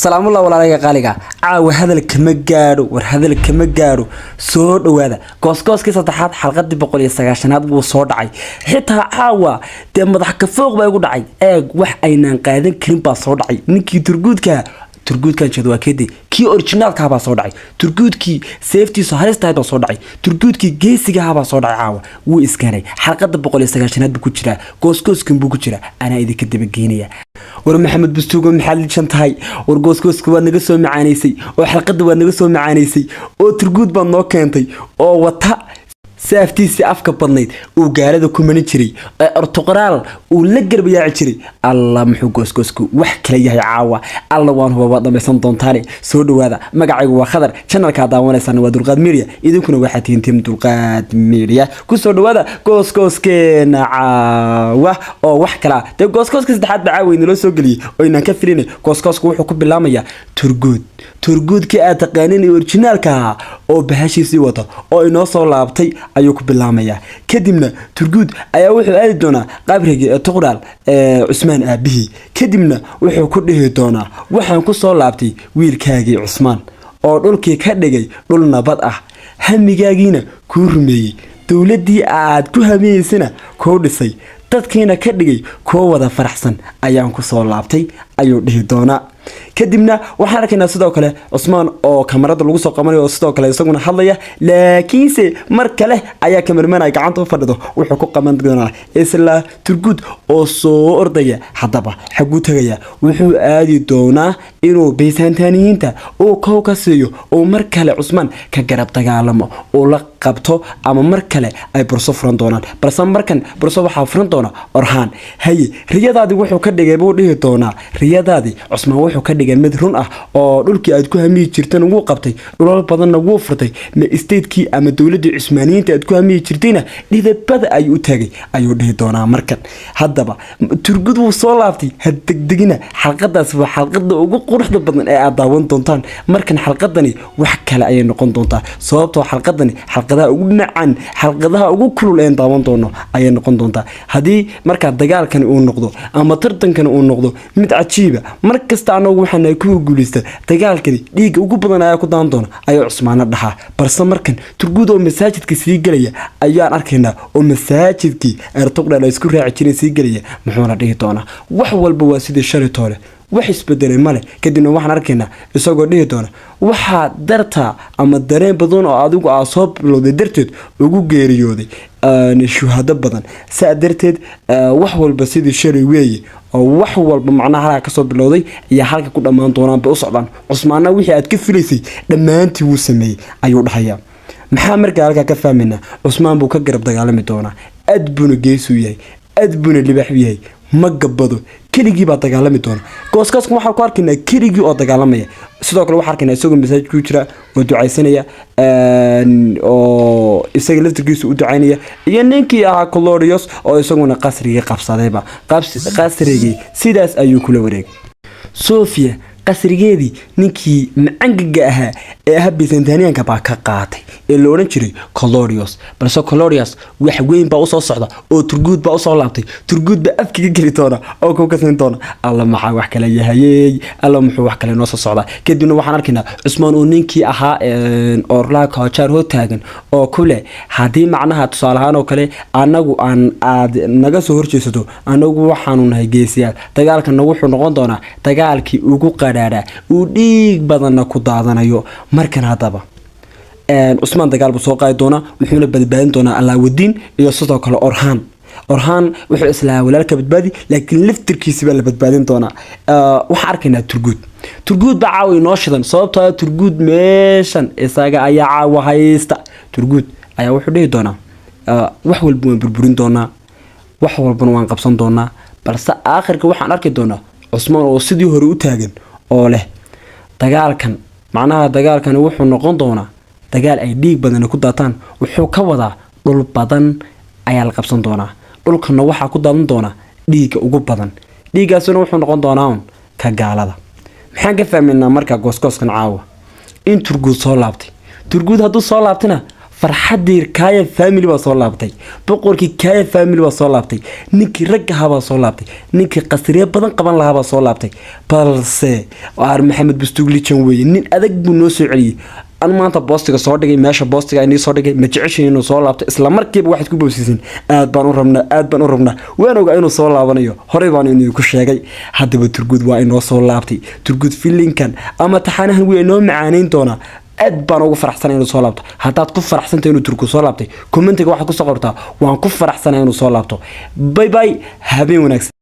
سلام الله ولا قاليقا عاو هذا الكمجارو وهذا الكمجارو صور وهذا كوس كيس تحت حلقة بقول يستعشنات وصور دعي حتى عاو تم ضحك فوق بيقول دعي وح أين قاعدين كريم بصور دعي نكي ترجود كان شدوا كده كي أوريجينال كهبا صدعي ترجود كي سيفتي سهرست هذا صدعي ترجود كي جيسي كهبا صدعي عاوة وإسكاني حلقة بقول استعشنات بكتيرة كوس كم بكتيرة أنا إذا كده بجينية ور محمد بستوغ محل شنتهاي ور كوس كوا نقصوا معانيسي وحلقة دوا نقصوا معانيسي أو ترجود بنو كنتي أو وطا سافتيسي أفكا بدنيد وقالده كوماني جري ارتقرال ولقر بياع جري الله محو كوسكو wax kale yahay caawa alla waan huba dhamaysan doontaane soo dhawaada magacaygu waa khadar channelka daawanaysan waa dulqaad media idinkuna waxa tiintiin dulqaad media ku soo dhawaada kooskeena caawa oo wax kala de kooska saddexaad bacaaweyn loo soo galiyay oo inaan ka filinay kooskasku wuxuu ku bilaamayaa turguudkii aad taqaaneen originalka oo bahashiisii wata oo inoo soo laabtay ayuu ku bilaamayaa kadibna turguud ayaa wuxuu aadi doonaa qabriga tuqraal Usmaan aabihi kadibna wuxuu ku dhihi doonaa waxaan ku soo laabtay wiilkaagii Usmaan oo dhulkii ka dhigay dhul nabad ah hamigaagiina ku rumeeyay dawladii aad ku hameysana ku dhisay dadkiina ka dhigay kuwa wada faraxsan ayaan ku soo laabtay ayuu dhihi doonaa kadibna waxaan arkaynaa sidoo kale Usmaan oo kamarada lagu soo qabanayo oo sidoo kale isaguna hadlaya laakiinse mar kale ayaa kamarmanay gacanta u fadhido wuxuu ku qaban doonaa isla turguud oo soo ordaya hadaba xagu tagaya wuxuu aadi doonaa inuu Byzantiniyiinta oo ka siiyo oo mar kale Usmaan ka garab dagaalamo oo la qabto ama mar kale ay burso furan doonaan balse markan burso waxa furan doona Orhaan hay riyadaadi wuxuu ka dhigay buu dhihi doonaa riyadaadi Usmaan wuxuu ka dhigay mid run ah oo dhulkii aad ku hamiyi jirteen ugu qabtay dhulal badanna ugu furtay ma state-kii ama dawladda Cusmaaniyiinta aad ku hamiyi jirteena dhidabada ay u tagay ayuu dhihi doonaa markan hadaba turgud wuu soo laabtay degdegina xalqadaas waa xalqada ugu quruxda badan ee aad daawan doontaan markan xalqadani wax kale ay noqon doontaa sababtoo xalqadani xalqadaha ugu macaan xalqadaha ugu kulul ee daawan doono ay noqon doontaa hadii marka dagaalkan uu noqdo ama tartankan uu noqdo mid cajiiba markasta anagu waxaan ku guuleystay dagaalkani dhiig ugu badan ayaa ku daan doona ayaa Usmaan dhaha balse markan turguud oo masaajidka sii galaya ayaan arkaynaa oo masaajidkii Ertuqraal ay isku raaci jireen sii galaya muxuu dhihi doonaa wax walba waa sidii shalay toole wax isbedelay male kadibna waxaan arkaynaa isagoo dhihi doona waxa darta ama dareen badan oo adigu aad soo bilowday darteed ugu geeriyooday shuhada badan saa darteed wax walba sidii shalay weeye oo wax walba macnaha ka soo bilowday iyo halka ku dhamaan doonaan ba u socdaan Usmaanna wixii aad ka filaysay dhamaantii wuu sameeyay ayuu dhahayaa maxaa markaa halka ka fahmayna Usmaan buu ka garab dagaalami doonaa aad buna geesu yahay aad buna libax yahay ma gabado keligii baa dagaalami doona kooskaasku waxa ku arkaynaa keligii oo dagaalamaya sidoo kale waxa arkaynaa isagoo masaajid ku jira oo ducaysanaya oo isaga laftigiisu u ducaynaya iyo ninkii ahaa Claudius oo isaguna qasriga qabsadayba qasrigii sidaas ayuu kula wareegay Sofia qasrigeedii ninkii macangaga ahaa ee Byzantiniyaanka baa ka qaatay ee loo oran jiray Claudius balse Claudius wax weyn baa u soo socda oo turguud baa u soo laabtay turguud baa afkiga gali doona oo ku kasan doona alla maxaa wax kale yahay alla muxuu wax kale noo soo socda kadibna waxaan arkaynaa Usmaan oo ninkii ahaa orla koochar ho taagan oo kule hadii macnaha tusaalahaan oo kale anagu aan aad naga soo horjeesato anagu waxaanu nahay geesiyaal dagaalkan wuxuu noqon doonaa dagaalkii ugu qaraara uu dhiig badan ku daadanayo markan hadaba Usmaan dagaal buu soo qaadi doona wuxuuna badbaadin doonaa Alaawadiin iyo sidoo kale Orhaan wuxuu islaa walaalka badbaadi laakiin laftirkiisa baa la badbaadin doona waxa arkaynaa turguud baa caawi noo shidan sababtoo turguud meeshan isaga ayaa caawa haysta turguud ayaa wuxuu dhihi doonaa wax walba waan burburin doonaa wax walbana waan qabsan doonaa balse aakhirka waxaan arki doonaa Usmaan oo sidii hore u taagan oo leh dagaalkan macnaha dagaalkan wuxuu noqon doonaa dagaal ay dhiig badan ku daataan wuxuu ka wadaa dhul badan ayaa la qabsan doonaa dhulkana waxa ku daadan doona dhiiga ugu badan dhiigaasuna wuxuu noqon doonaa ka gaalada maxaan ka fahmaynaa marka gooskooskan caawa in turguud soo laabtay turguud hadduu soo laabtana farxadii Kaya family waa soo laabtay boqorkii Kaya family waa soo laabtay ninkii rag ahaa soo laabtay ninkii qasriye badan qaban lahaa soo laabtay balse waar Maxamed Bustugli jan weeye nin adag buu noo soo celiyay an maanta boostiga soo dhigay meesha boostiga ay soo dhigay ma jeceshin inuu soo laabto isla markiiba waxaad ku boosiisin aad baan u rabnaa waan ogaa inuu soo laabanayo horey baan inuu ku sheegay hadaba Turgud waa inoo soo laabtay Turgud filinkan ama taxanahan way inoo macaaneyn doona aad baan ugu faraxsanahay inuu soo laabto hadaad ku faraxsantahay inuu Turgud soo laabtay commentiga waxa ku soo qortaa waan ku faraxsanahay inuu soo laabto bye bye habeen wanaagsan